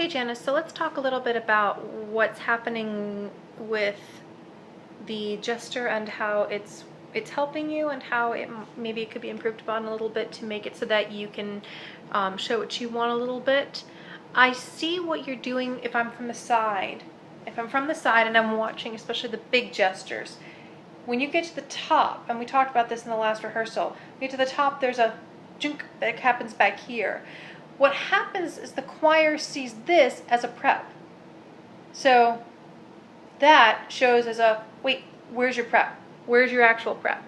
Okay, Janice, so let's talk a little bit about what's happening with the gesture and how it's helping you, and how maybe it could be improved upon a little bit to make it so that you can show what you want a little bit. I see what you're doing if I'm from the side. If I'm from the side and I'm watching, especially the big gestures, when you get to the top, and we talked about this in the last rehearsal, you get to the top, there's a junk that happens back here. What happens is the choir sees this as a prep. So that shows as a, wait, where's your prep? Where's your actual prep?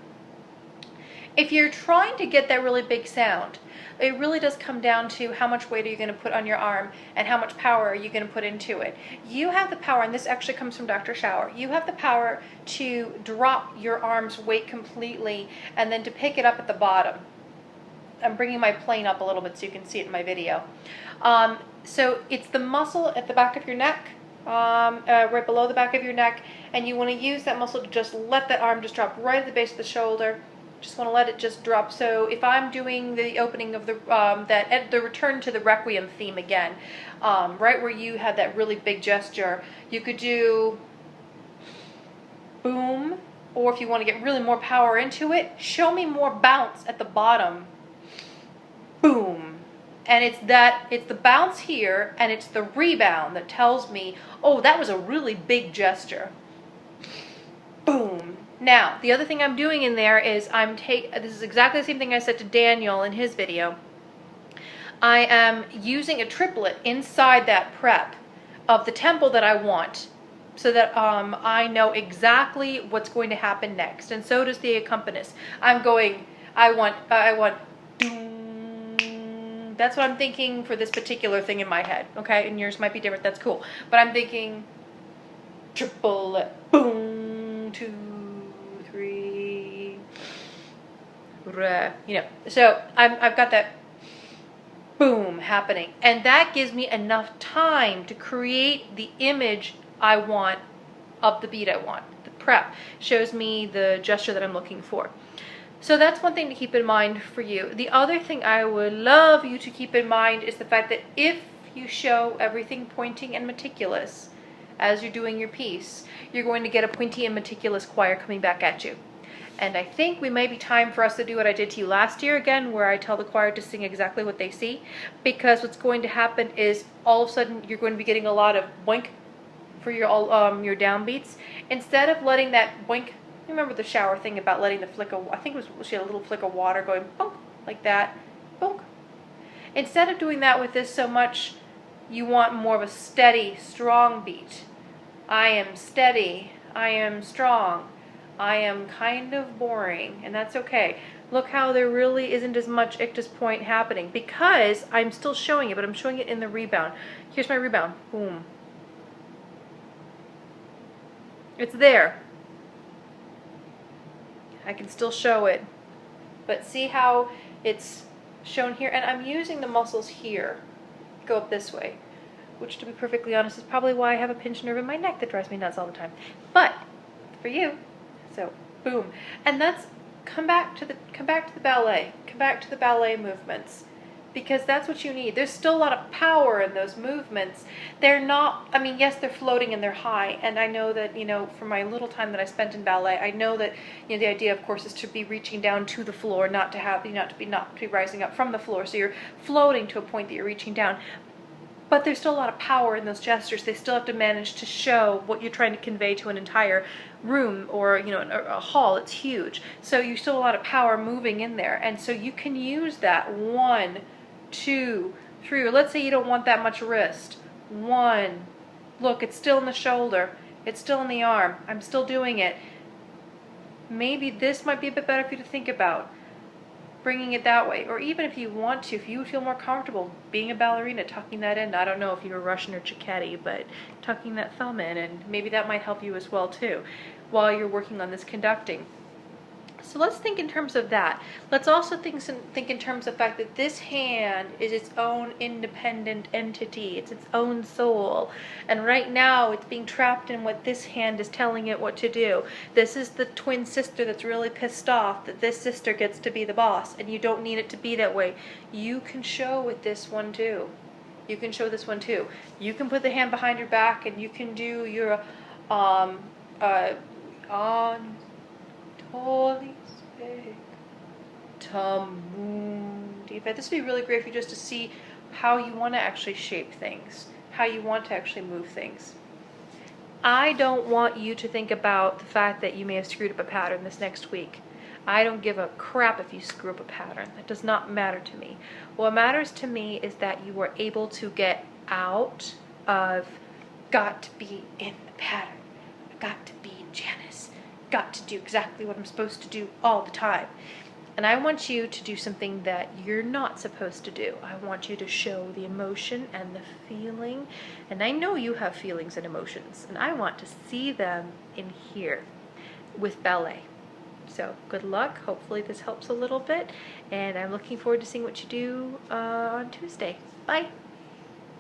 If you're trying to get that really big sound, it really does come down to how much weight are you going to put on your arm and how much power are you going to put into it. You have the power, and this actually comes from Dr. Shower, you have the power to drop your arm's weight completely and then to pick it up at the bottom. I'm bringing my plane up a little bit so you can see it in my video. So it's the muscle at the back of your neck, right below the back of your neck, and you want to use that muscle to just let that arm just drop right at the base of the shoulder. Just want to let it just drop. So if I'm doing the opening of the the return to the Requiem theme again, right where you had that really big gesture, you could do boom, or if you want to get really more power into it, show me more bounce at the bottom. Boom. And it's the bounce here and it's the rebound that tells me, oh, that was a really big gesture. Boom. Now, the other thing I'm doing in there is this is exactly the same thing I said to Daniel in his video. I am using a triplet inside that prep of the tempo that I want, so that I know exactly what's going to happen next. And so does the accompanist. I'm going, I want doom. That's what I'm thinking for this particular thing in my head, okay? And yours might be different, that's cool. But I'm thinking triplet, boom, 2, 3, you know. So I've got that boom happening, and that gives me enough time to create the image I want of the beat I want. The prep shows me the gesture that I'm looking for. So that's one thing to keep in mind for you. The other thing I would love you to keep in mind is the fact that if you show everything pointing and meticulous as you're doing your piece, you're going to get a pointy and meticulous choir coming back at you. And I think we may be time for us to do what I did to you last year again, where I tell the choir to sing exactly what they see, because what's going to happen is all of a sudden you're going to be getting a lot of boink for your downbeats. Instead of letting that boink, remember the Shower thing about letting the flick of, I think it was, she had a little flick of water going bonk, like that, bonk. Instead of doing that with this so much, you want more of a steady, strong beat. I am steady, I am strong, I am kind of boring, and that's okay. Look how there really isn't as much ictus point happening, because I'm still showing it, but I'm showing it in the rebound. Here's my rebound, boom. It's there. I can still show it, but see how it's shown here? And I'm using the muscles here, go up this way, which, to be perfectly honest, is probably why I have a pinched nerve in my neck that drives me nuts all the time. But for you, so boom, and that's come back to the ballet, come back to the ballet movements, because that's what you need. There's still a lot of power in those movements. They're not, I mean, yes, they're floating and they're high, and I know that, you know, from my little time that I spent in ballet, I know that, you know, the idea, of course, is to be reaching down to the floor, not to be rising up from the floor. So you're floating to a point that you're reaching down. But there's still a lot of power in those gestures. They still have to manage to show what you're trying to convey to an entire room, or, you know, a hall. It's huge. So you still have a lot of power moving in there. And so you can use that 1, 2, 3, or let's say you don't want that much wrist. 1, look, it's still in the shoulder. It's still in the arm. I'm still doing it. Maybe this might be a bit better for you to think about, bringing it that way. Or even if you want to, if you feel more comfortable being a ballerina, tucking that in. I don't know if you're Russian or Cicchetti, but tucking that thumb in, and maybe that might help you as well too, while you're working on this conducting. So let's think in terms of that. Let's also think in terms of the fact that this hand is its own independent entity. It's its own soul. And right now it's being trapped in what this hand is telling it what to do. This is the twin sister that's really pissed off that this sister gets to be the boss, and you don't need it to be that way. You can show with this one too. You can show this one too. You can put the hand behind your back and you can do your on Holy Spirit. Tamundi. But this would be really great for you just to see how you want to actually shape things, how you want to actually move things. I don't want you to think about the fact that you may have screwed up a pattern this next week. I don't give a crap if you screw up a pattern. That does not matter to me. What matters to me is that you were able to get out of got to be in the pattern. Got to be Janis. Got to do exactly what I'm supposed to do all the time. And I want you to do something that you're not supposed to do. I want you to show the emotion and the feeling. And I know you have feelings and emotions. And I want to see them in here with ballet. So good luck. Hopefully this helps a little bit. And I'm looking forward to seeing what you do on Tuesday. Bye.